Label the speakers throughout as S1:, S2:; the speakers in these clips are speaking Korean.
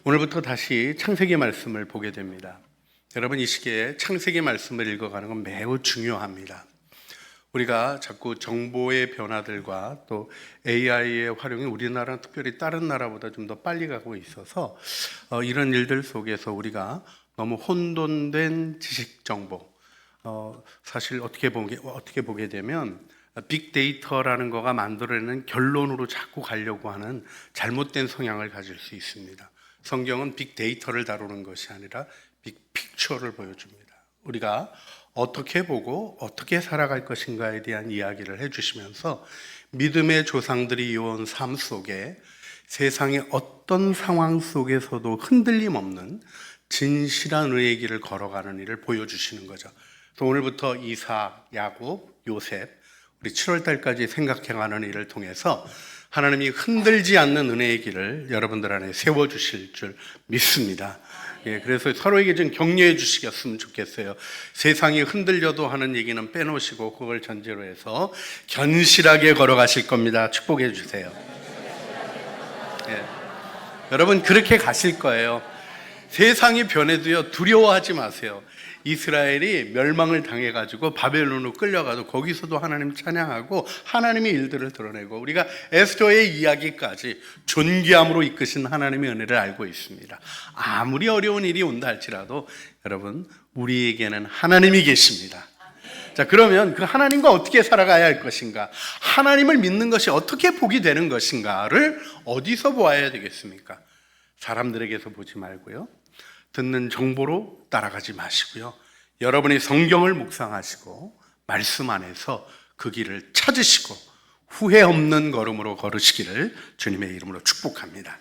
S1: 오늘부터 다시 창세기 말씀을 보게 됩니다. 여러분, 이 시기에 창세기 말씀을 읽어가는 건 매우 중요합니다. 우리가 자꾸 정보의 변화들과 또 AI의 활용이 우리나라는 특별히 다른 나라보다 좀 더 빨리 가고 있어서 이런 일들 속에서 우리가 너무 혼돈된 지식 정보, 사실 어떻게 보게 되면 빅데이터라는 거가 만들어내는 결론으로 자꾸 가려고 하는 잘못된 성향을 가질 수 있습니다. 성경은 빅데이터를 다루는 것이 아니라 빅픽처를 보여줍니다. 우리가 어떻게 보고 어떻게 살아갈 것인가에 대한 이야기를 해주시면서 믿음의 조상들이 이어온 삶 속에 세상의 어떤 상황 속에서도 흔들림 없는 진실한 의의 길을 걸어가는 일을 보여주시는 거죠. 그래서 오늘부터 이삭, 야곱, 요셉, 우리 7월 달까지 생각해가는 일을 통해서 하나님이 흔들지 않는 은혜의 길을 여러분들 안에 세워주실 줄 믿습니다. 그래서 서로에게 좀 격려해 주시겠으면 좋겠어요. 세상이 흔들려도 하는 얘기는 빼놓으시고 그걸 전제로 해서 견실하게 걸어가실 겁니다. 축복해 주세요. 여러분, 그렇게 가실 거예요. 세상이 변해도요, 두려워하지 마세요. 이스라엘이 멸망을 당해가지고 바벨론으로 끌려가도 거기서도 하나님 찬양하고 하나님의 일들을 드러내고 우리가 에스더의 이야기까지 존귀함으로 이끄신 하나님의 은혜를 알고 있습니다. 아무리 어려운 일이 온다 할지라도 여러분, 우리에게는 하나님이 계십니다. 자, 그러면 그 하나님과 어떻게 살아가야 할 것인가, 하나님을 믿는 것이 어떻게 복이 되는 것인가를 어디서 보아야 되겠습니까? 사람들에게서 보지 말고요, 듣는 정보로 따라가지 마시고요, 여러분이 성경을 묵상하시고 말씀 안에서 그 길을 찾으시고 후회 없는 걸음으로 걸으시기를 주님의 이름으로 축복합니다.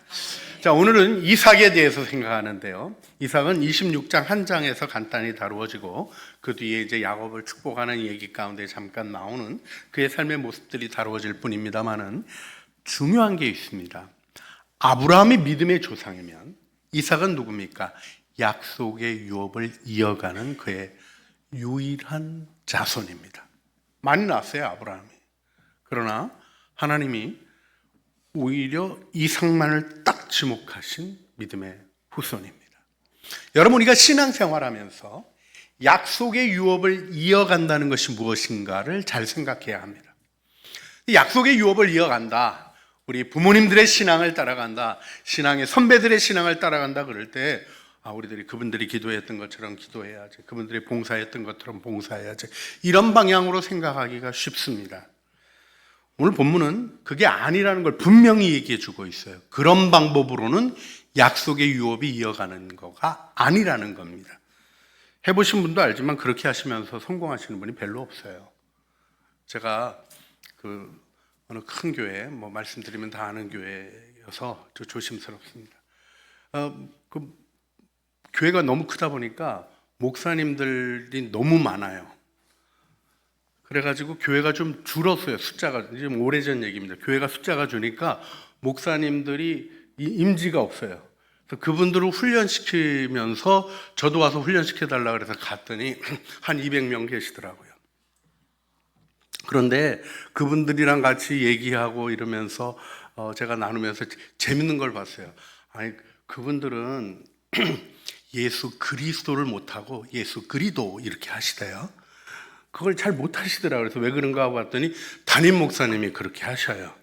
S1: 자, 오늘은 이삭에 대해서 생각하는데요, 이삭은 26장 한 장에서 간단히 다루어지고 그 뒤에 이제 야곱을 축복하는 얘기 가운데 잠깐 나오는 그의 삶의 모습들이 다루어질 뿐입니다만은 중요한 게 있습니다. 아브라함이 믿음의 조상이면 이삭은 누굽니까? 약속의 유업을 이어가는 그의 유일한 자손입니다. 많이 낳았어요, 아브라함이. 그러나 하나님이 오히려 이삭만을 딱 지목하신 믿음의 후손입니다. 여러분, 우리가 신앙생활하면서 약속의 유업을 이어간다는 것이 무엇인가를 잘 생각해야 합니다. 약속의 유업을 이어간다, 우리 부모님들의 신앙을 따라간다, 신앙의 선배들의 신앙을 따라간다 그럴 때 우리들이 그분들이 기도했던 것처럼 기도해야지, 그분들이 봉사했던 것처럼 봉사해야지, 이런 방향으로 생각하기가 쉽습니다. 오늘 본문은 그게 아니라는 걸 분명히 얘기해 주고 있어요. 그런 방법으로는 약속의 유업이 이어가는 거가 아니라는 겁니다. 해보신 분도 알지만 그렇게 하시면서 성공하시는 분이 별로 없어요. 제가 어느 큰 교회, 말씀드리면 다 아는 교회여서 좀 조심스럽습니다. 교회가 너무 크다 보니까 목사님들이 너무 많아요. 그래가지고 교회가 좀 줄었어요. 숫자가, 좀 오래전 얘기입니다. 교회가 숫자가 주니까 목사님들이 임지가 없어요. 그래서 그분들을 훈련시키면서 저도 와서 훈련시켜달라고 그래서 갔더니 한 200명 계시더라고요. 그런데 그분들이랑 같이 얘기하고 이러면서 제가 나누면서 재밌는 걸 봤어요. 아니, 그분들은 예수 그리스도를 못하고 예수 그리도 이렇게 하시대요. 그걸 잘 못하시더라고요. 그래서 왜 그런가 하고 봤더니 담임 목사님이 그렇게 하셔요.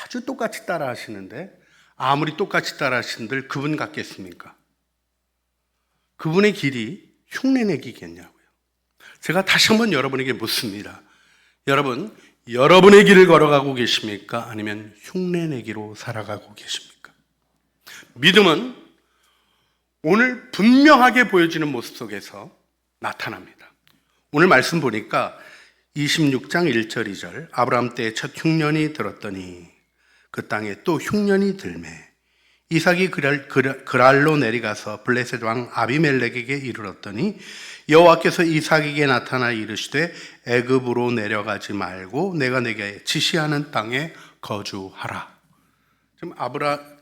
S1: 아주 똑같이 따라 하시는데, 아무리 똑같이 따라 하신들 그분 같겠습니까? 그분의 길이 흉내내기겠냐고요. 제가 다시 한번 여러분에게 묻습니다. 여러분, 여러분의 길을 걸어가고 계십니까? 아니면 흉내내기로 살아가고 계십니까? 믿음은 오늘 분명하게 보여지는 모습 속에서 나타납니다. 오늘 말씀 보니까 26장 1절 2절, 아브라함 때에 첫 흉년이 들었더니 그 땅에 또 흉년이 들매 이삭이 그랄로 내려가서 블레셋 왕 아비멜렉에게 이르렀더니 여호와께서 이삭에게 나타나 이르시되 애굽으로 내려가지 말고 내가 내게 지시하는 땅에 거주하라. 지금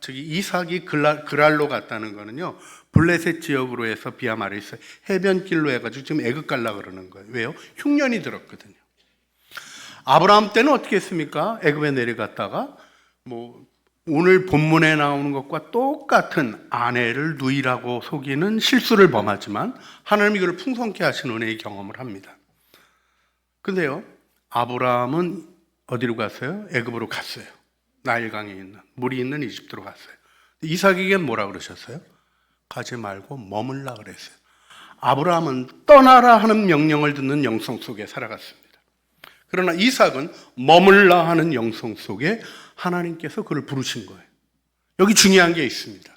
S1: 이삭이 그랄로 갔다는 거는요, 블레셋 지역으로 해서 비아마리스 해변길로 해가지고 지금 애굽 가려고 그러는 거예요. 왜요? 흉년이 들었거든요. 아브라함 때는 어떻게 했습니까? 애굽에 내려갔다가 오늘 본문에 나오는 것과 똑같은 아내를 누이라고 속이는 실수를 범하지만 하나님이 그를 풍성케 하신 은혜의 경험을 합니다. 근데요, 아브라함은 어디로 갔어요? 애굽으로 갔어요. 나일강에 있는, 물이 있는 이집트로 갔어요. 이삭에겐 뭐라 그러셨어요? 가지 말고 머물라 그랬어요. 아브라함은 떠나라 하는 명령을 듣는 영성 속에 살아갔습니다. 그러나 이삭은 머물라 하는 영성 속에 하나님께서 그를 부르신 거예요. 여기 중요한 게 있습니다.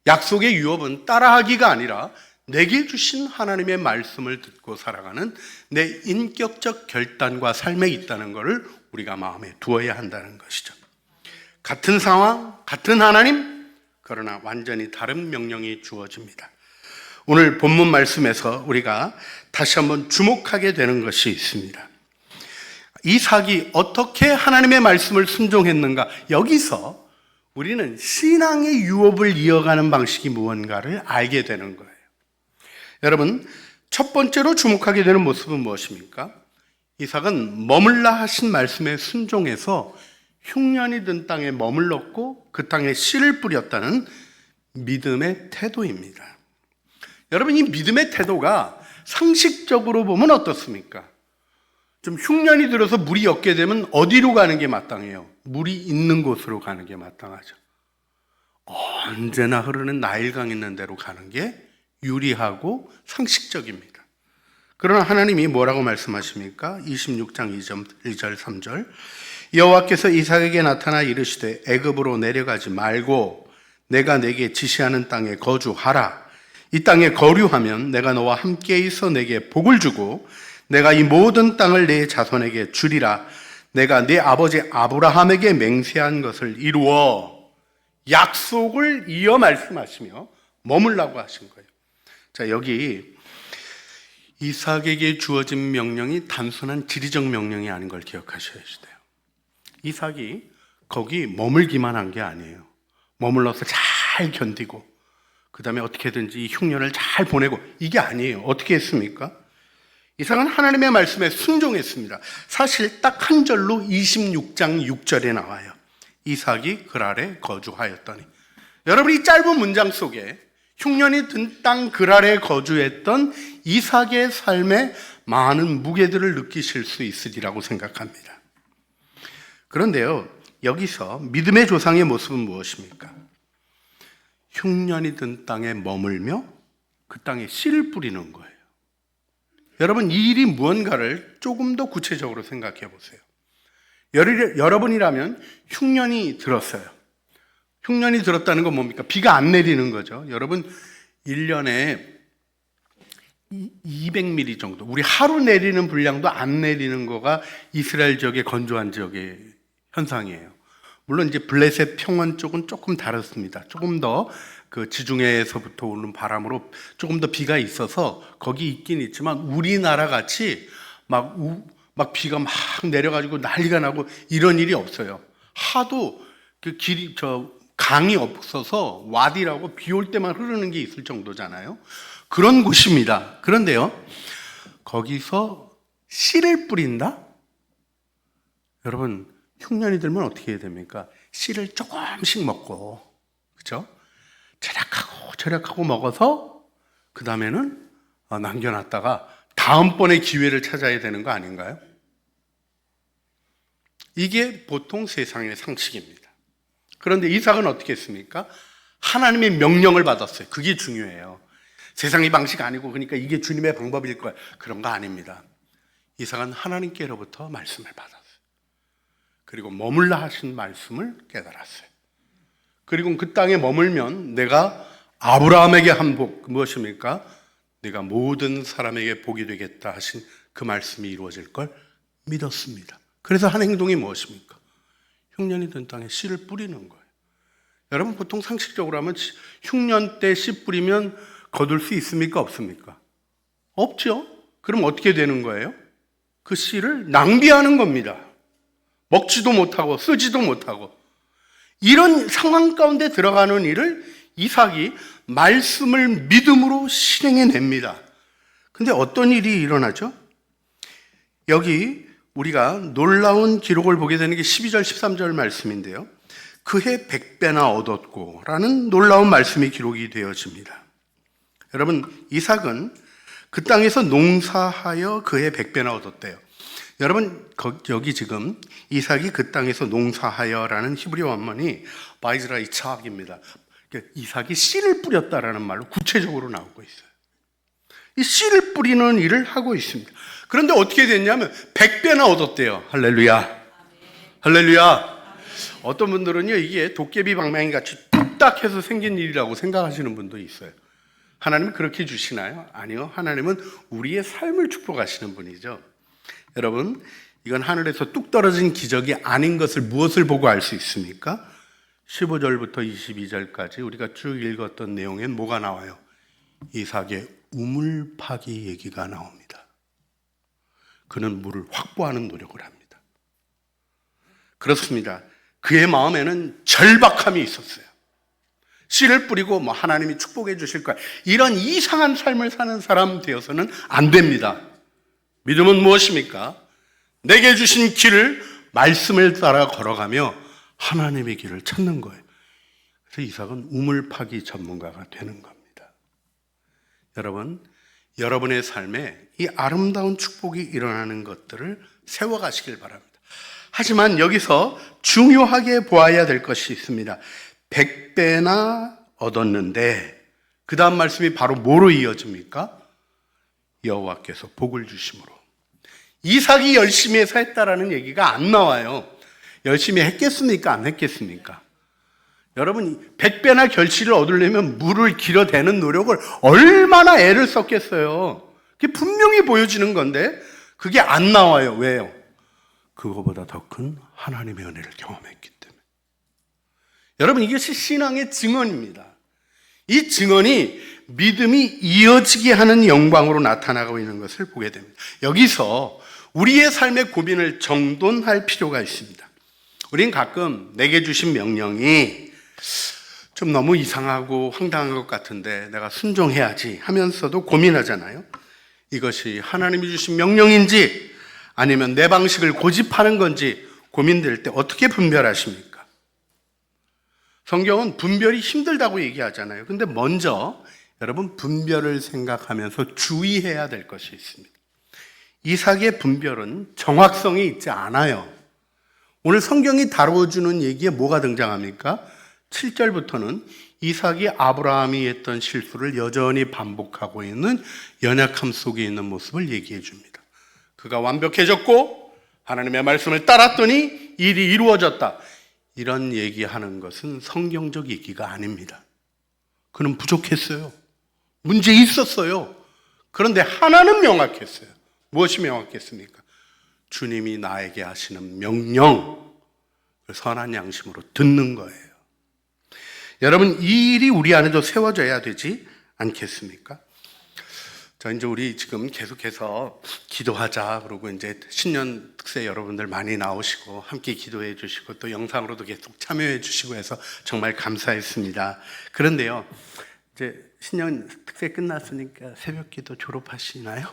S1: 약속의 유업은 따라하기가 아니라 내게 주신 하나님의 말씀을 듣고 살아가는 내 인격적 결단과 삶에 있다는 것을 우리가 마음에 두어야 한다는 것이죠. 같은 상황, 같은 하나님, 그러나 완전히 다른 명령이 주어집니다. 오늘 본문 말씀에서 우리가 다시 한번 주목하게 되는 것이 있습니다. 이삭이 어떻게 하나님의 말씀을 순종했는가? 여기서 우리는 신앙의 유업을 이어가는 방식이 무언가를 알게 되는 거예요. 여러분, 첫 번째로 주목하게 되는 모습은 무엇입니까? 이삭은 머물라 하신 말씀에 순종해서 흉년이 든 땅에 머물렀고 그 땅에 씨를 뿌렸다는 믿음의 태도입니다. 여러분, 이 믿음의 태도가 상식적으로 보면 어떻습니까? 좀 흉년이 들어서 물이 없게 되면 어디로 가는 게 마땅해요? 물이 있는 곳으로 가는 게 마땅하죠. 언제나 흐르는 나일강 있는 데로 가는 게 유리하고 상식적입니다. 그러나 하나님이 뭐라고 말씀하십니까? 26장 2절 3절 여호와께서 이삭에게 나타나 이르시되 애굽으로 내려가지 말고 내가 내게 지시하는 땅에 거주하라. 이 땅에 거류하면 내가 너와 함께 있어 내게 복을 주고 내가 이 모든 땅을 내 자손에게 주리라. 내가 네 아버지 아브라함에게 맹세한 것을 이루어 약속을 이어 말씀하시며 머물라고 하신 거예요. 자, 여기 이삭에게 주어진 명령이 단순한 지리적 명령이 아닌 걸 기억하셔야 돼요. 이삭이 거기 머물기만 한 게 아니에요. 머물러서 잘 견디고 그 다음에 어떻게든지 이 흉년을 잘 보내고 이게 아니에요. 어떻게 했습니까? 이삭은 하나님의 말씀에 순종했습니다. 사실 딱 한 절로 26장 6절에 나와요. 이삭이 그랄에 거주하였더니. 여러분, 이 짧은 문장 속에 흉년이 든 땅 그랄에 거주했던 이삭의 삶에 많은 무게들을 느끼실 수 있으리라고 생각합니다. 그런데요, 여기서 믿음의 조상의 모습은 무엇입니까? 흉년이 든 땅에 머물며 그 땅에 씨를 뿌리는 거예요. 여러분, 이 일이 무언가를 조금 더 구체적으로 생각해 보세요. 여러분이라면 흉년이 들었어요. 흉년이 들었다는 건 뭡니까? 비가 안 내리는 거죠. 여러분, 1년에 200mm 정도, 우리 하루 내리는 분량도 안 내리는 거가 이스라엘 지역의 건조한 지역의 현상이에요. 물론 이제 블레셋 평원 쪽은 조금 다릅니다. 조금 더 그 지중해에서부터 오는 바람으로 조금 더 비가 있어서 거기 있긴 있지만 우리나라 같이 막 비가 막 내려가지고 난리가 나고 이런 일이 없어요. 하도 그 강이 없어서 와디라고 비 올 때만 흐르는 게 있을 정도잖아요. 그런 곳입니다. 그런데요, 거기서 씨를 뿌린다? 여러분, 흉년이 들면 어떻게 해야 됩니까? 씨를 조금씩 먹고, 그죠? 절약하고 먹어서 그 다음에는 남겨놨다가 다음번에 기회를 찾아야 되는 거 아닌가요? 이게 보통 세상의 상식입니다. 그런데 이삭은 어떻게 했습니까? 하나님의 명령을 받았어요. 그게 중요해요. 세상의 방식 아니고 그러니까 이게 주님의 방법일 거야. 그런 거 아닙니다. 이삭은 하나님께로부터 말씀을 받았어요. 그리고 머물라 하신 말씀을 깨달았어요. 그리고 그 땅에 머물면 내가 아브라함에게 한 복, 무엇입니까? 내가 모든 사람에게 복이 되겠다 하신 그 말씀이 이루어질 걸 믿었습니다. 그래서 한 행동이 무엇입니까? 흉년이 든 땅에 씨를 뿌리는 거예요. 여러분, 보통 상식적으로 하면 흉년 때 씨 뿌리면 거둘 수 있습니까? 없습니까? 없죠. 그럼 어떻게 되는 거예요? 그 씨를 낭비하는 겁니다. 먹지도 못하고 쓰지도 못하고. 이런 상황 가운데 들어가는 일을 이삭이 말씀을 믿음으로 실행해냅니다. 근데 어떤 일이 일어나죠? 여기 우리가 놀라운 기록을 보게 되는 게 12절 13절 말씀인데요. 그해 100배나 얻었고 라는 놀라운 말씀이 기록이 되어집니다. 여러분, 이삭은 그 땅에서 농사하여 그해 100배나 얻었대요. 여러분, 여기 지금 이삭이 그 땅에서 농사하여라는 히브리 원문이 바이즈라 이삭입니다. 이삭이 씨를 뿌렸다라는 말로 구체적으로 나오고 있어요. 이 씨를 뿌리는 일을 하고 있습니다. 그런데 어떻게 됐냐면 100배나 얻었대요. 할렐루야. 할렐루야. 어떤 분들은요, 이게 도깨비 방망이 같이 뚝딱 해서 생긴 일이라고 생각하시는 분도 있어요. 하나님은 그렇게 주시나요? 아니요. 하나님은 우리의 삶을 축복하시는 분이죠. 여러분, 이건 하늘에서 뚝 떨어진 기적이 아닌 것을 무엇을 보고 알 수 있습니까? 15절부터 22절까지 우리가 쭉 읽었던 내용엔 뭐가 나와요? 이삭의 우물 파기 얘기가 나옵니다. 그는 물을 확보하는 노력을 합니다. 그렇습니다. 그의 마음에는 절박함이 있었어요. 씨를 뿌리고 하나님이 축복해 주실 거야, 이런 이상한 삶을 사는 사람 되어서는 안 됩니다. 믿음은 무엇입니까? 내게 주신 길을 말씀을 따라 걸어가며 하나님의 길을 찾는 거예요. 그래서 이삭은 우물 파기 전문가가 되는 겁니다. 여러분, 여러분의 삶에 이 아름다운 축복이 일어나는 것들을 세워가시길 바랍니다. 하지만 여기서 중요하게 보아야 될 것이 있습니다. 100배나 얻었는데 그 다음 말씀이 바로 뭐로 이어집니까? 여호와께서 복을 주심으로. 이삭이 열심히 해서 했다라는 얘기가 안 나와요. 열심히 했겠습니까? 안 했겠습니까? 여러분, 100배나 결실을 얻으려면 물을 길어대는 노력을 얼마나 애를 썼겠어요. 그게 분명히 보여지는 건데 그게 안 나와요. 왜요? 그거보다 더 큰 하나님의 은혜를 경험했기 때문에. 여러분, 이것이 신앙의 증언입니다. 이 증언이 믿음이 이어지게 하는 영광으로 나타나고 있는 것을 보게 됩니다. 여기서 우리의 삶의 고민을 정돈할 필요가 있습니다. 우린 가끔 내게 주신 명령이 좀 너무 이상하고 황당한 것 같은데 내가 순종해야지 하면서도 고민하잖아요. 이것이 하나님이 주신 명령인지 아니면 내 방식을 고집하는 건지 고민될 때 어떻게 분별하십니까? 성경은 분별이 힘들다고 얘기하잖아요. 근데 먼저 여러분, 분별을 생각하면서 주의해야 될 것이 있습니다. 이삭의 분별은 정확성이 있지 않아요. 오늘 성경이 다뤄주는 얘기에 뭐가 등장합니까? 7절부터는 이삭이 아브라함이 했던 실수를 여전히 반복하고 있는 연약함 속에 있는 모습을 얘기해 줍니다. 그가 완벽해졌고 하나님의 말씀을 따랐더니 일이 이루어졌다. 이런 얘기하는 것은 성경적 얘기가 아닙니다. 그는 부족했어요. 문제 있었어요. 그런데 하나는 명확했어요. 무엇이 명확했습니까? 주님이 나에게 하시는 명령, 선한 양심으로 듣는 거예요. 여러분, 이 일이 우리 안에도 세워져야 되지 않겠습니까? 자, 이제 우리 지금 계속해서 기도하자 그러고 이제 신년 특세 여러분들 많이 나오시고 함께 기도해 주시고 또 영상으로도 계속 참여해 주시고 해서 정말 감사했습니다. 그런데요, 이제 신년 특세 끝났으니까 새벽 기도 졸업하시나요?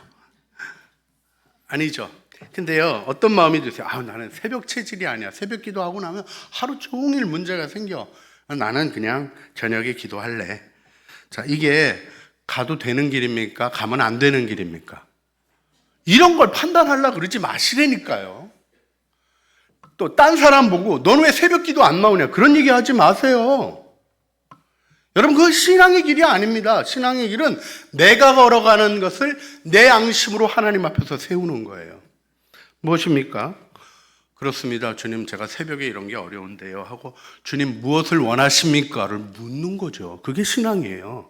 S1: 아니죠. 근데요, 어떤 마음이 드세요? 나는 새벽 체질이 아니야. 새벽 기도하고 나면 하루 종일 문제가 생겨. 나는 그냥 저녁에 기도할래. 자, 이게 가도 되는 길입니까? 가면 안 되는 길입니까? 이런 걸 판단하려고 그러지 마시라니까요. 또 딴 사람 보고 너는 왜 새벽 기도 안 나오냐, 그런 얘기 하지 마세요. 여러분, 그건 신앙의 길이 아닙니다. 신앙의 길은 내가 걸어가는 것을 내 양심으로 하나님 앞에서 세우는 거예요. 무엇입니까? 그렇습니다. 주님, 제가 새벽에 이런 게 어려운데요 하고 주님 무엇을 원하십니까?를 묻는 거죠. 그게 신앙이에요.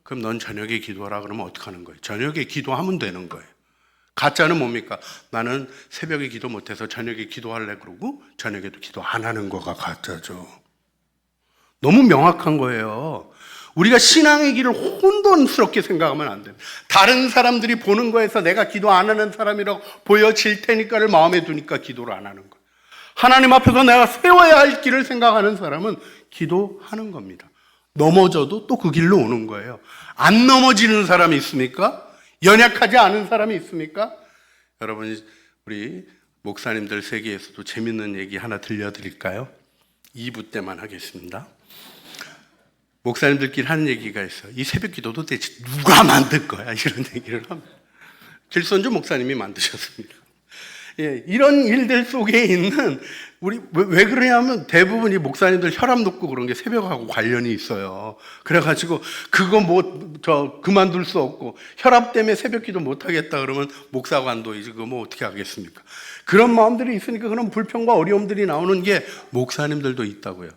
S1: 그럼 넌 저녁에 기도하라 그러면 어떻게 하는 거예요? 저녁에 기도하면 되는 거예요. 가짜는 뭡니까? 나는 새벽에 기도 못해서 저녁에 기도할래 그러고 저녁에도 기도 안 하는 거가 가짜죠. 너무 명확한 거예요. 우리가 신앙의 길을 혼돈스럽게 생각하면 안 됩니다. 다른 사람들이 보는 거에서 내가 기도 안 하는 사람이라고 보여질 테니까를 마음에 두니까 기도를 안 하는 거예요. 하나님 앞에서 내가 세워야 할 길을 생각하는 사람은 기도하는 겁니다. 넘어져도 또 그 길로 오는 거예요. 안 넘어지는 사람이 있습니까? 연약하지 않은 사람이 있습니까? 여러분, 우리 목사님들 세계에서도 재밌는 얘기 하나 들려드릴까요? 2부 때만 하겠습니다. 목사님들끼리 하는 얘기가 있어요. 이 새벽 기도 도대체 누가 만들 거야? 이런 얘기를 합니다. 길선주 목사님이 만드셨습니다. 예, 이런 일들 속에 있는 우리 왜 그러냐면 대부분 이 목사님들 혈압 높고 그런 게 새벽하고 관련이 있어요. 그래가지고 그거 그만둘 수 없고 혈압 때문에 새벽기도 못 하겠다 그러면 목사 관도이지 그거 뭐 어떻게 하겠습니까? 그런 마음들이 있으니까 그런 불평과 어려움들이 나오는 게 목사님들도 있다고요.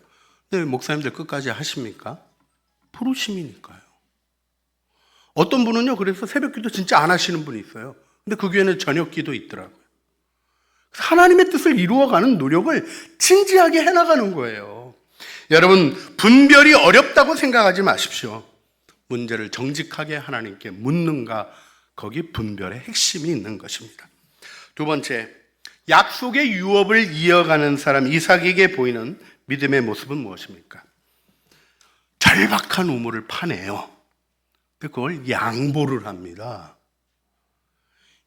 S1: 근데 왜 목사님들 끝까지 하십니까? 부르심이니까요. 어떤 분은요, 그래서 새벽기도 진짜 안 하시는 분이 있어요. 근데 그 교회는 저녁기도 있더라고요. 하나님의 뜻을 이루어가는 노력을 진지하게 해나가는 거예요. 여러분, 분별이 어렵다고 생각하지 마십시오. 문제를 정직하게 하나님께 묻는가, 거기 분별의 핵심이 있는 것입니다. 두 번째, 약속의 유업을 이어가는 사람 이삭에게 보이는 믿음의 모습은 무엇입니까? 절박한 우물을 파내요. 그걸 양보를 합니다.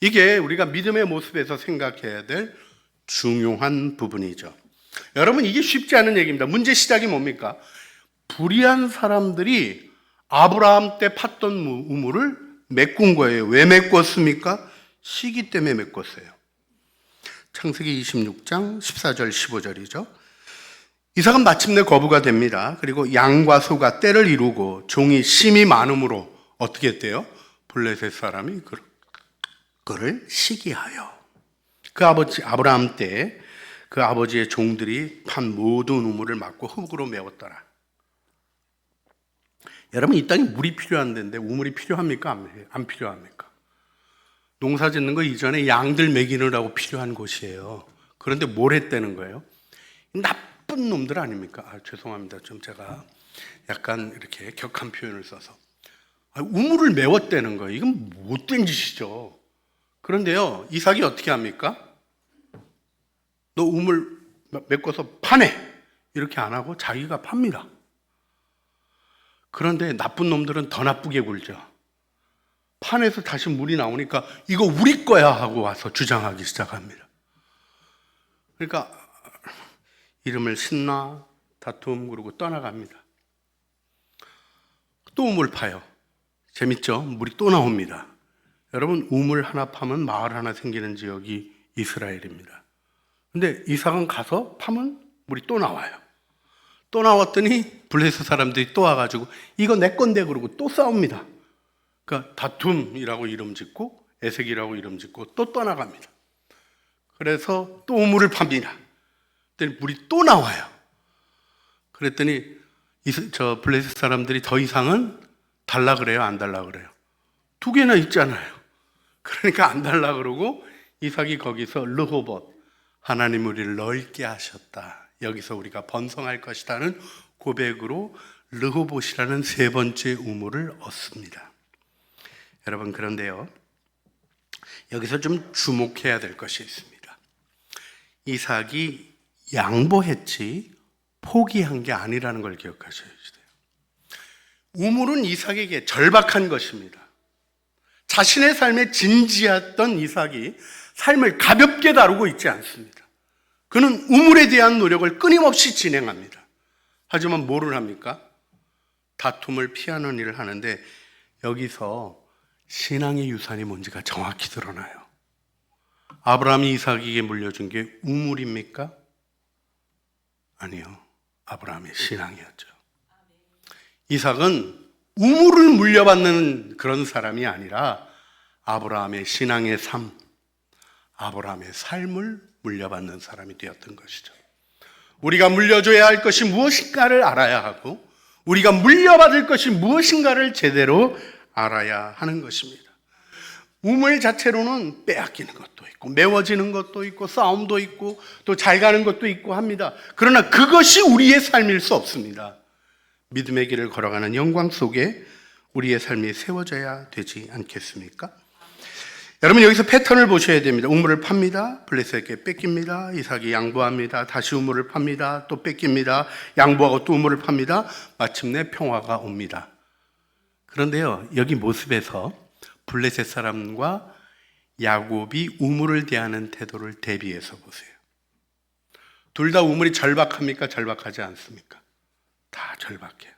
S1: 이게 우리가 믿음의 모습에서 생각해야 될 중요한 부분이죠. 여러분, 이게 쉽지 않은 얘기입니다. 문제 시작이 뭡니까? 불의한 사람들이 아브라함 때 팠던 우물을 메꾼 거예요. 왜 메꿨습니까? 시기 때문에 메꿨어요. 창세기 26장 14절 15절이죠. 이삭은 마침내 거부가 됩니다. 그리고 양과 소가 때를 이루고 종이 심이 많음으로 어떻게 했대요? 블레셋 사람이 그를 시기하여 그 아버지 아브라함 때 그 아버지의 종들이 판 모든 우물을 막고 흙으로 메웠더라. 여러분, 이 땅에 물이 필요한 데인데 우물이 필요합니까? 안 필요합니까? 농사 짓는 거 이전에 양들 먹이느라고 필요한 곳이에요. 그런데 뭘 했다는 거예요? 나쁜 놈들 아닙니까? 죄송합니다. 좀 제가 약간 이렇게 격한 표현을 써서 우물을 메웠다는 거예요. 이건 못된 짓이죠. 그런데요, 이삭이 어떻게 합니까? 너 우물 메꿔서 파내! 이렇게 안 하고 자기가 팝니다. 그런데 나쁜 놈들은 더 나쁘게 굴죠. 판에서 다시 물이 나오니까 이거 우리 거야 하고 와서 주장하기 시작합니다. 그러니까 이름을 신나 다툼 그러고 떠나갑니다. 또 우물 파요. 재밌죠? 물이 또 나옵니다. 여러분, 우물 하나 파면 마을 하나 생기는 지역이 이스라엘입니다. 근데 이삭은 가서 파면 물이 또 나와요. 또 나왔더니 블레셋 사람들이 또 와가지고 이거 내 건데 그러고 또 싸웁니다. 그러니까 다툼이라고 이름 짓고 에색이라고 이름 짓고 또 떠나갑니다. 그래서 또 우물을 팝니다. 그랬더니 물이 또 나와요. 그랬더니 저 블레셋 사람들이 더 이상은 달라 그래요, 안 달라 그래요? 두 개나 있잖아요. 그러니까 안 달라 그러고 이삭이 거기서 르호봇, 하나님 우리를 넓게 하셨다, 여기서 우리가 번성할 것이라는 고백으로 르호봇이라는 세 번째 우물을 얻습니다. 여러분, 그런데요, 여기서 좀 주목해야 될 것이 있습니다. 이삭이 양보했지 포기한 게 아니라는 걸 기억하셔야 돼요. 우물은 이삭에게 절박한 것입니다. 자신의 삶에 진지했던 이삭이 삶을 가볍게 다루고 있지 않습니다. 그는 우물에 대한 노력을 끊임없이 진행합니다. 하지만 뭐를 합니까? 다툼을 피하는 일을 하는데 여기서 신앙의 유산이 뭔지가 정확히 드러나요. 아브라함이 이삭에게 물려준 게 우물입니까? 아니요. 아브라함의 신앙이었죠. 이삭은 우물을 물려받는 그런 사람이 아니라 아브라함의 신앙의 삶, 아브라함의 삶을 물려받는 사람이 되었던 것이죠. 우리가 물려줘야 할 것이 무엇인가를 알아야 하고 우리가 물려받을 것이 무엇인가를 제대로 알아야 하는 것입니다. 우물 자체로는 빼앗기는 것도 있고 메워지는 것도 있고 싸움도 있고 또 잘 가는 것도 있고 합니다. 그러나 그것이 우리의 삶일 수 없습니다. 믿음의 길을 걸어가는 영광 속에 우리의 삶이 세워져야 되지 않겠습니까? 여러분, 여기서 패턴을 보셔야 됩니다. 우물을 팝니다. 블레셋에게 뺏깁니다. 이삭이 양보합니다. 다시 우물을 팝니다. 또 뺏깁니다. 양보하고 또 우물을 팝니다. 마침내 평화가 옵니다. 그런데요, 여기 모습에서 블레셋 사람과 야곱이 우물을 대하는 태도를 대비해서 보세요. 둘 다 우물이 절박합니까? 절박하지 않습니까? 다 절박해요.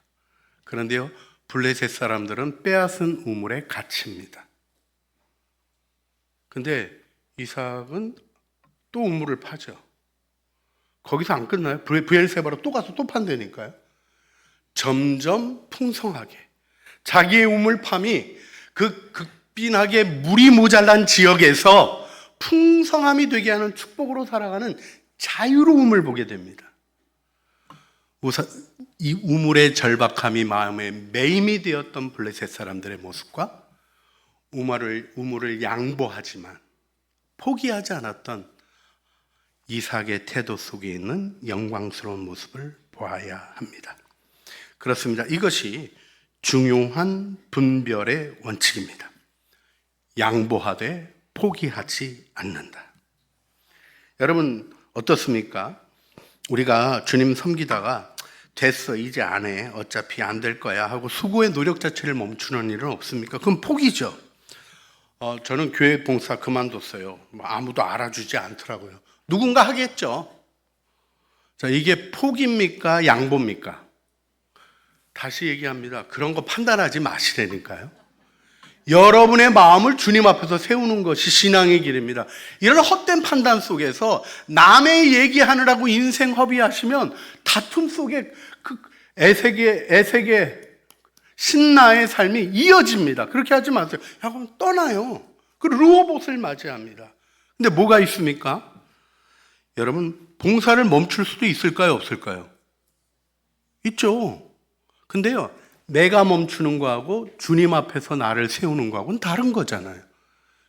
S1: 그런데요, 블레셋 사람들은 빼앗은 우물에 갇힙니다. 근데 이삭은 또 우물을 파죠. 거기서 안 끝나요. 브엘세바로 또 가서 또 판다니까요. 점점 풍성하게 자기의 우물팜이 그 극빈하게 물이 모자란 지역에서 풍성함이 되게 하는 축복으로 살아가는 자유로움을 보게 됩니다. 이 우물의 절박함이 마음에 매임이 되었던 블레셋 사람들의 모습과 우물을 양보하지만 포기하지 않았던 이삭의 태도 속에 있는 영광스러운 모습을 보아야 합니다. 그렇습니다. 이것이 중요한 분별의 원칙입니다. 양보하되 포기하지 않는다. 여러분 어떻습니까? 우리가 주님 섬기다가 됐어 이제 안 해 어차피 안 될 거야 하고 수고의 노력 자체를 멈추는 일은 없습니까? 그럼 포기죠. 저는 교회 봉사 그만뒀어요. 아무도 알아주지 않더라고요. 누군가 하겠죠. 자, 이게 포기입니까? 양보입니까? 다시 얘기합니다. 그런 거 판단하지 마시라니까요. 여러분의 마음을 주님 앞에서 세우는 것이 신앙의 길입니다. 이런 헛된 판단 속에서 남의 얘기하느라고 인생 허비하시면 다툼 속에 그 애색의 신나의 삶이 이어집니다. 그렇게 하지 마세요. 야, 그럼 떠나요. 그 르호봇을 맞이합니다. 근데 뭐가 있습니까? 여러분, 봉사를 멈출 수도 있을까요? 없을까요? 있죠. 근데요, 내가 멈추는 거하고 주님 앞에서 나를 세우는 거하고는 다른 거잖아요.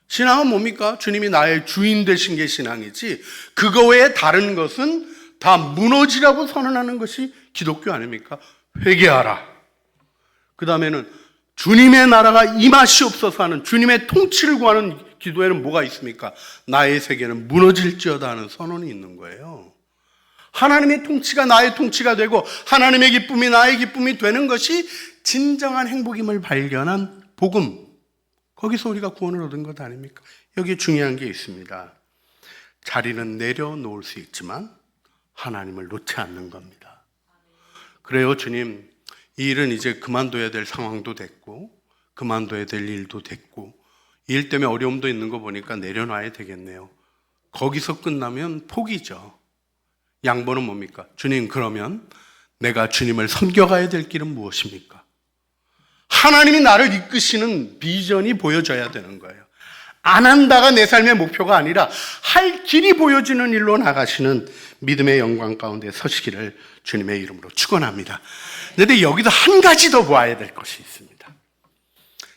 S1: 신앙은 뭡니까? 주님이 나의 주인 되신 게 신앙이지, 그거 외에 다른 것은 다 무너지라고 선언하는 것이 기독교 아닙니까? 회개하라. 그 다음에는 주님의 나라가 임하시옵소서 하는 주님의 통치를 구하는 기도에는 뭐가 있습니까? 나의 세계는 무너질지어다 하는 선언이 있는 거예요. 하나님의 통치가 나의 통치가 되고 하나님의 기쁨이 나의 기쁨이 되는 것이 진정한 행복임을 발견한 복음. 거기서 우리가 구원을 얻은 것 아닙니까? 여기에 중요한 게 있습니다. 자리는 내려놓을 수 있지만 하나님을 놓지 않는 겁니다. 그래요, 주님. 이 일은 이제 그만둬야 될 상황도 됐고 그만둬야 될 일도 됐고 일 때문에 어려움도 있는 거 보니까 내려놔야 되겠네요. 거기서 끝나면 포기죠. 양보는 뭡니까? 주님, 그러면 내가 주님을 섬겨가야 될 길은 무엇입니까? 하나님이 나를 이끄시는 비전이 보여져야 되는 거예요. 안 한다가 내 삶의 목표가 아니라 할 길이 보여지는 일로 나가시는 믿음의 영광 가운데 서시기를 주님의 이름으로 축원합니다. 그런데 여기서 한 가지 더 보아야 될 것이 있습니다.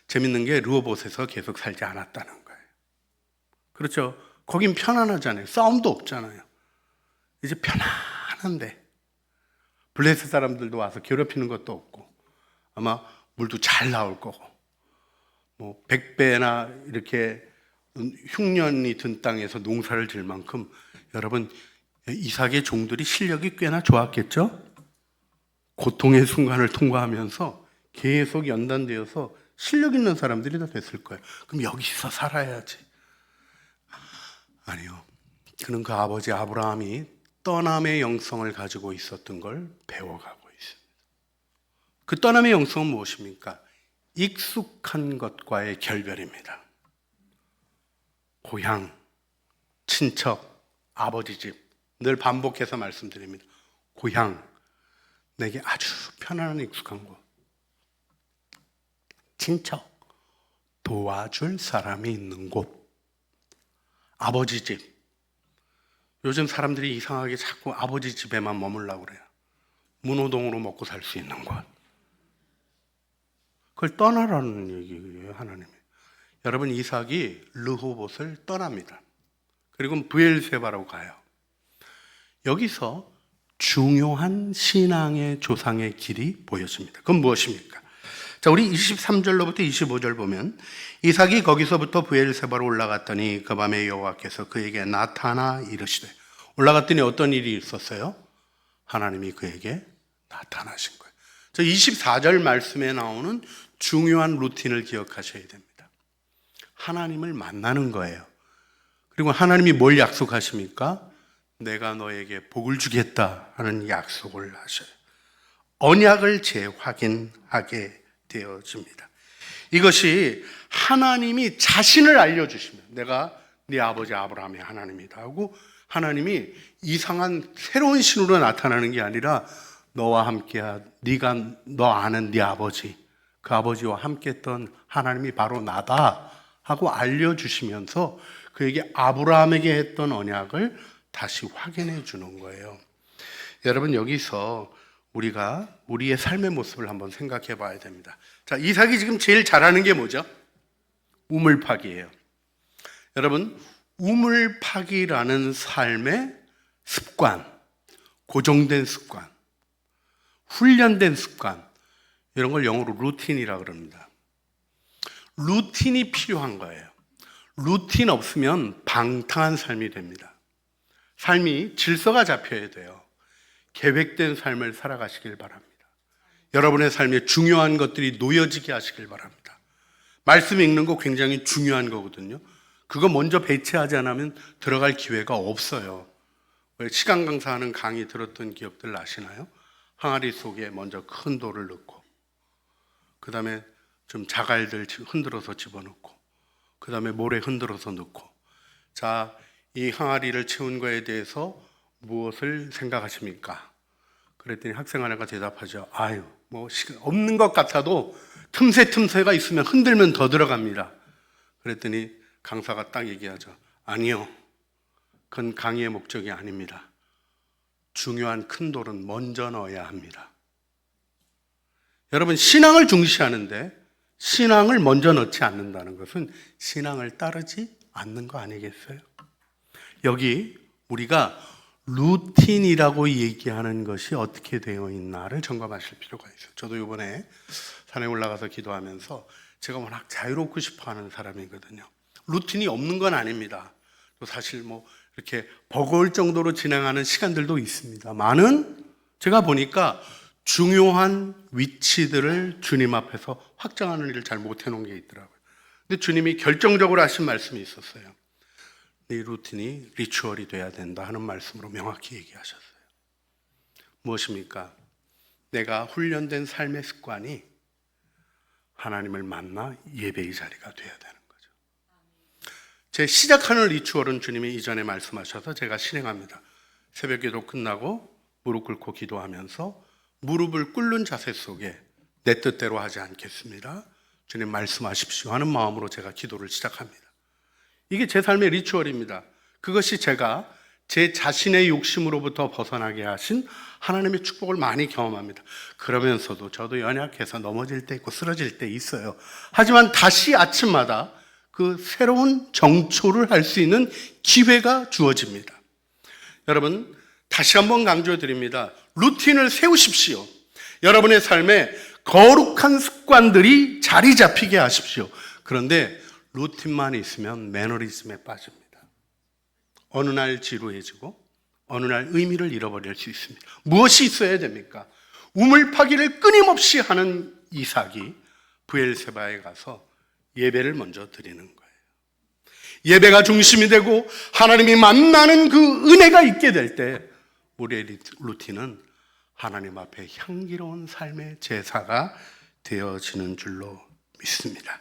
S1: 재밌는 게 르호봇에서 계속 살지 않았다는 거예요. 그렇죠. 거긴 편안하잖아요. 싸움도 없잖아요. 이제 편안한데 블레셋 사람들도 와서 괴롭히는 것도 없고 아마 물도 잘 나올 거고 뭐 100배나 이렇게 흉년이 든 땅에서 농사를 질 만큼 여러분 이삭의 종들이 실력이 꽤나 좋았겠죠? 고통의 순간을 통과하면서 계속 연단되어서 실력 있는 사람들이 다 됐을 거예요. 그럼 여기서 살아야지. 아니요. 그는 그 아버지 아브라함이 떠남의 영성을 가지고 있었던 걸 배워가고 있습니다. 그 떠남의 영성은 무엇입니까? 익숙한 것과의 결별입니다. 고향, 친척, 아버지 집 늘 반복해서 말씀드립니다. 고향, 내게 아주 편안한 익숙한 곳. 친척, 도와줄 사람이 있는 곳. 아버지 집. 요즘 사람들이 이상하게 자꾸 아버지 집에만 머물려고 그래요. 문호동으로 먹고 살 수 있는 곳. 그걸 떠나라는 얘기예요, 하나님이. 여러분, 이삭이 르호봇을 떠납니다. 그리고 브엘세바로 가요. 여기서 중요한 신앙의 조상의 길이 보여집니다. 그건 무엇입니까? 자, 우리 23절로부터 25절 보면 이삭이 거기서부터 브엘세바로 올라갔더니 그 밤에 여호와께서 그에게 나타나 이르시되. 올라갔더니 어떤 일이 있었어요? 하나님이 그에게 나타나신 거예요. 저 24절 말씀에 나오는 중요한 루틴을 기억하셔야 됩니다. 하나님을 만나는 거예요. 그리고 하나님이 뭘 약속하십니까? 내가 너에게 복을 주겠다 하는 약속을 하셔요. 언약을 재확인하게 되어집니다. 이것이 하나님이 자신을 알려주시면, 내가 네 아버지 아브라함의 하나님이다 하고 하나님이 이상한 새로운 신으로 나타나는 게 아니라 너와 함께한, 네가 너 아는 네 아버지, 그 아버지와 함께했던 하나님이 바로 나다 하고 알려주시면서 그에게 아브라함에게 했던 언약을 다시 확인해 주는 거예요. 여러분, 여기서 우리가 우리의 삶의 모습을 한번 생각해 봐야 됩니다. 자, 이삭이 지금 제일 잘하는 게 뭐죠? 우물 파기예요. 여러분, 우물 파기라는 삶의 습관, 고정된 습관, 훈련된 습관, 이런 걸 영어로 루틴이라고 그럽니다. 루틴이 필요한 거예요. 루틴 없으면 방탕한 삶이 됩니다. 삶이 질서가 잡혀야 돼요. 계획된 삶을 살아가시길 바랍니다. 여러분의 삶에 중요한 것들이 놓여지게 하시길 바랍니다. 말씀 읽는 거 굉장히 중요한 거거든요. 그거 먼저 배치하지 않으면 들어갈 기회가 없어요. 시간 강사하는 강의 들었던 기억들 아시나요? 항아리 속에 먼저 큰 돌을 넣고, 그 다음에 좀 자갈들 흔들어서 집어넣고, 그 다음에 모래 흔들어서 넣고, 자, 이 항아리를 채운 거에 대해서 무엇을 생각하십니까? 그랬더니 학생 하나가 대답하죠. 아유, 뭐 시간 없는 것 같아도 틈새가 있으면 흔들면 더 들어갑니다. 그랬더니 강사가 딱 얘기하죠. 아니요, 그건 강의의 목적이 아닙니다. 중요한 큰 돌은 먼저 넣어야 합니다. 여러분, 신앙을 중시하는데 신앙을 먼저 넣지 않는다는 것은 신앙을 따르지 않는 거 아니겠어요? 여기 우리가 루틴이라고 얘기하는 것이 어떻게 되어 있나를 점검하실 필요가 있어요. 저도 이번에 산에 올라가서 기도하면서 제가 워낙 자유롭고 싶어 하는 사람이거든요. 루틴이 없는 건 아닙니다. 또 사실 뭐 이렇게 버거울 정도로 진행하는 시간들도 있습니다만은 제가 보니까 중요한 위치들을 주님 앞에서 확정하는 일을 잘 못 해놓은 게 있더라고요. 근데 주님이 결정적으로 하신 말씀이 있었어요. 네 루틴이 리추얼이 돼야 된다 하는 말씀으로 명확히 얘기하셨어요. 무엇입니까? 내가 훈련된 삶의 습관이 하나님을 만나 예배의 자리가 돼야 되는 거죠. 제 시작하는 리추얼은 주님이 이전에 말씀하셔서 제가 실행합니다. 새벽 기도 끝나고 무릎 꿇고 기도하면서 무릎을 꿇는 자세 속에 내 뜻대로 하지 않겠습니다. 주님 말씀하십시오 하는 마음으로 제가 기도를 시작합니다. 이게 제 삶의 리추얼입니다. 그것이 제가 제 자신의 욕심으로부터 벗어나게 하신 하나님의 축복을 많이 경험합니다. 그러면서도 저도 연약해서 넘어질 때 있고 쓰러질 때 있어요. 하지만 다시 아침마다 그 새로운 정초를 할 수 있는 기회가 주어집니다. 여러분, 다시 한번 강조드립니다. 루틴을 세우십시오. 여러분의 삶에 거룩한 습관들이 자리 잡히게 하십시오. 그런데 루틴만 있으면 매너리즘에 빠집니다. 어느 날 지루해지고 어느 날 의미를 잃어버릴 수 있습니다. 무엇이 있어야 됩니까? 우물 파기를 끊임없이 하는 이삭이 브엘세바에 가서 예배를 먼저 드리는 거예요. 예배가 중심이 되고 하나님이 만나는 그 은혜가 있게 될 때 우리의 루틴은 하나님 앞에 향기로운 삶의 제사가 되어지는 줄로 믿습니다.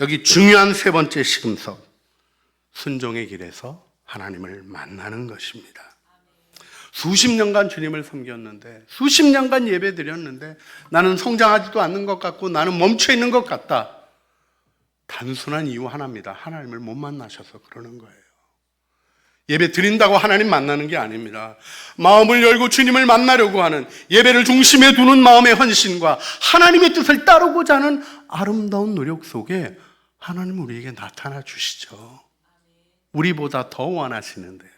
S1: 여기 중요한 세 번째 시금석, 순종의 길에서 하나님을 만나는 것입니다. 수십 년간 주님을 섬겼는데, 수십 년간 예배 드렸는데 나는 성장하지도 않는 것 같고 나는 멈춰 있는 것 같다. 단순한 이유 하나입니다. 하나님을 못 만나셔서 그러는 거예요. 예배 드린다고 하나님 만나는 게 아닙니다. 마음을 열고 주님을 만나려고 하는, 예배를 중심에 두는 마음의 헌신과 하나님의 뜻을 따르고자 하는 아름다운 노력 속에 하나님은 우리에게 나타나 주시죠. 우리보다 더 원하시는데요.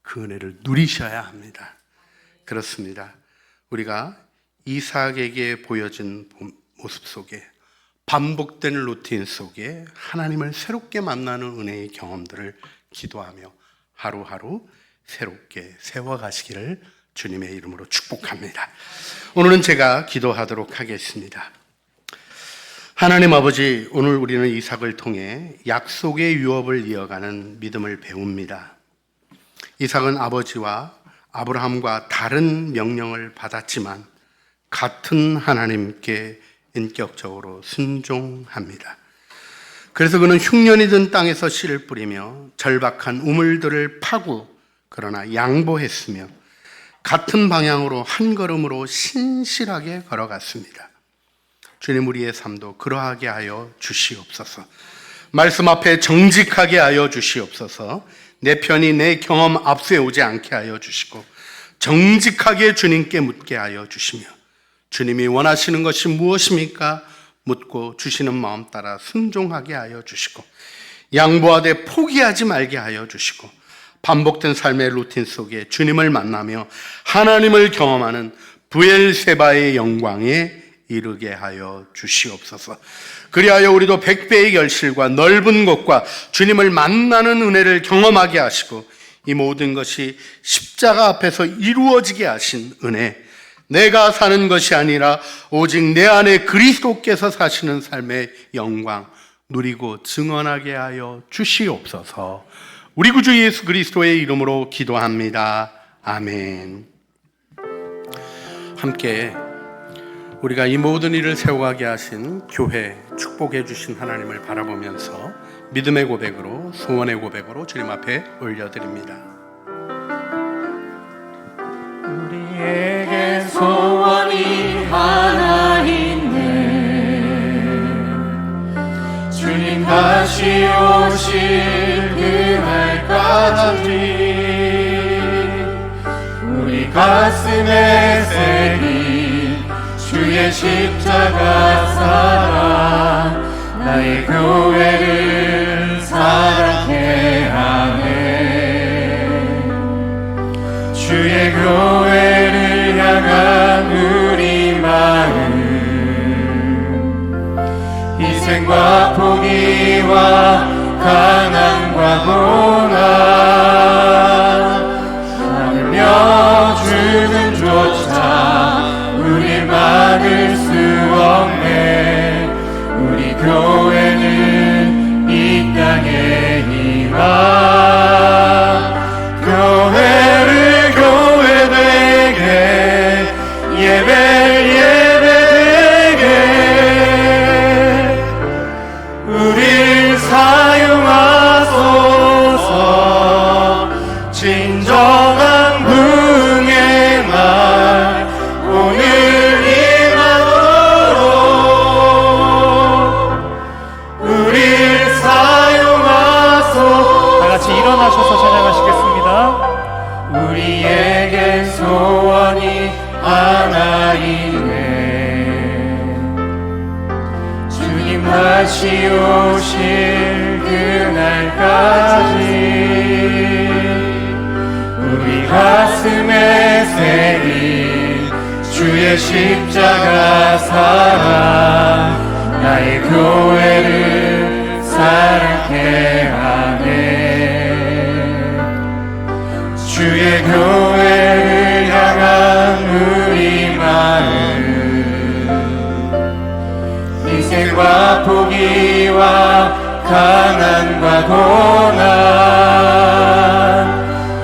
S1: 그 은혜를 누리셔야 합니다. 그렇습니다. 우리가 이삭에게 보여진 모습 속에, 반복되는 루틴 속에 하나님을 새롭게 만나는 은혜의 경험들을 기도하며 하루하루 새롭게 세워가시기를 주님의 이름으로 축복합니다. 오늘은 제가 기도하도록 하겠습니다. 하나님 아버지, 오늘 우리는 이삭을 통해 약속의 유업을 이어가는 믿음을 배웁니다. 이삭은 아버지와 아브라함과 다른 명령을 받았지만 같은 하나님께 인격적으로 순종합니다. 그래서 그는 흉년이 든 땅에서 씨를 뿌리며 절박한 우물들을 파고 그러나 양보했으며 같은 방향으로 한 걸음으로 신실하게 걸어갔습니다. 주님, 우리의 삶도 그러하게 하여 주시옵소서. 말씀 앞에 정직하게 하여 주시옵소서. 내 편이 내 경험 앞에 오지 않게 하여 주시고 정직하게 주님께 묻게 하여 주시며 주님이 원하시는 것이 무엇입니까? 묻고 주시는 마음 따라 순종하게 하여 주시고 양보하되 포기하지 말게 하여 주시고 반복된 삶의 루틴 속에 주님을 만나며 하나님을 경험하는 브엘세바의 영광에 이르게 하여 주시옵소서. 그리하여 우리도 100배의 결실과 넓은 곳과 주님을 만나는 은혜를 경험하게 하시고 이 모든 것이 십자가 앞에서 이루어지게 하신 은혜, 내가 사는 것이 아니라 오직 내 안에 그리스도께서 사시는 삶의 영광 누리고 증언하게 하여 주시옵소서. 우리 구주 예수 그리스도의 이름으로 기도합니다. 아멘. 함께 우리가 이 모든 일을 세워가게 하신 교회 축복해 주신 하나님을 바라보면서 믿음의 고백으로, 소원의 고백으로 주님 앞에 올려드립니다.
S2: 우리에게 소원이 하나 있네. 주님 다시 오실 그날까지 우리 가슴에 새긴 주의 십자가 사랑, 나의 교회를 사랑케 하네. 주의 교회를 향한 우리 마음, 희생과 포기와 가난과 고난, 하늘며 죽음조차 우릴 막을 수 없네. 우리 교회는 이 땅의 희망, 교회를 교회되게, 예배를 예배되게 우릴 사용하소서. 진정한 부흥의 날 오늘 임하도록 우릴 사용하소서. 다같이 일어나셔서 찬양하시겠습니다. 우리에게 소원이 하나 있네. 주님 다시 오실 그날까지 우리 가슴에 새긴 주의 십자가 사랑, 나의 교회를 사랑케 하네. 주의 교회를 향한 우리 마음, 희생과 포기와 가난과 고난,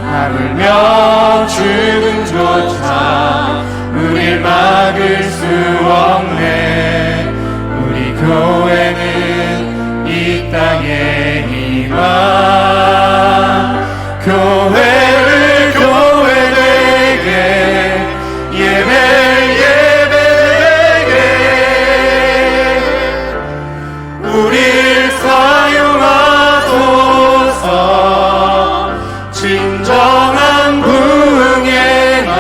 S2: 하물며 죽음조차 우릴 막을 수 없네. 우리 교회는 이 땅의 희망, 교회를 교회되게, 예배를 예배되게 우릴 사용하소서. 진정한 부흥의 날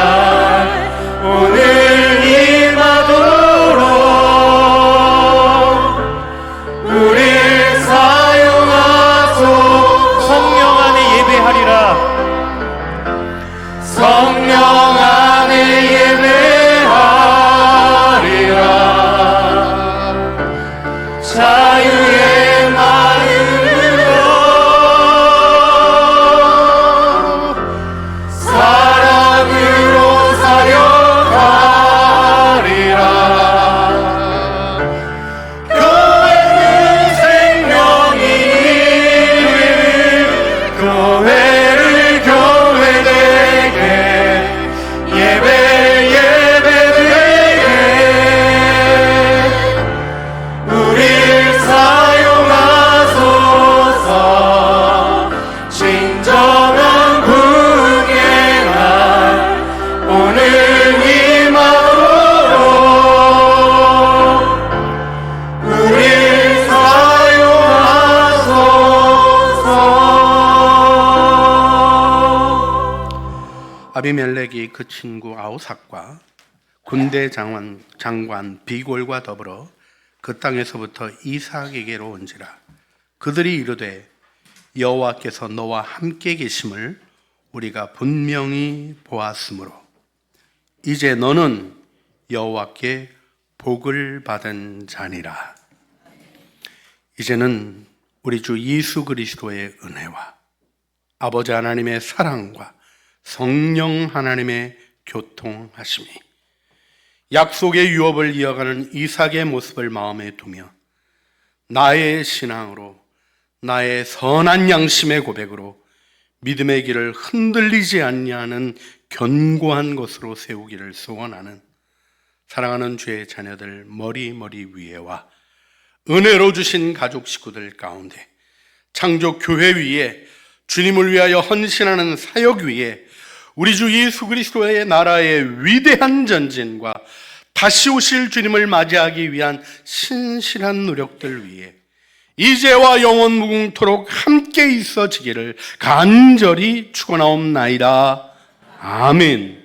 S2: 오늘 임하도록
S1: 아비멜렉이 그 친구 아우삭과 군대 장관 비골과 더불어 그 땅에서부터 이삭에게로 온지라. 그들이 이르되 여호와께서 너와 함께 계심을 우리가 분명히 보았으므로 이제 너는 여호와께 복을 받은 자니라. 이제는 우리 주 예수 그리스도의 은혜와 아버지 하나님의 사랑과 성령 하나님의 교통하심이 약속의 유업을 이어가는 이삭의 모습을 마음에 두며 나의 신앙으로, 나의 선한 양심의 고백으로 믿음의 길을 흔들리지 아니하는 견고한 것으로 세우기를 소원하는 사랑하는 주의 자녀들 머리 위에와 은혜로 주신 가족 식구들 가운데 창조 교회 위에 주님을 위하여 헌신하는 사역 위에 우리 주 예수 그리스도의 나라의 위대한 전진과 다시 오실 주님을 맞이하기 위한 신실한 노력들 위에 이제와 영원 무궁토록 함께 있어지기를 간절히 축원하옵나이다. 아멘.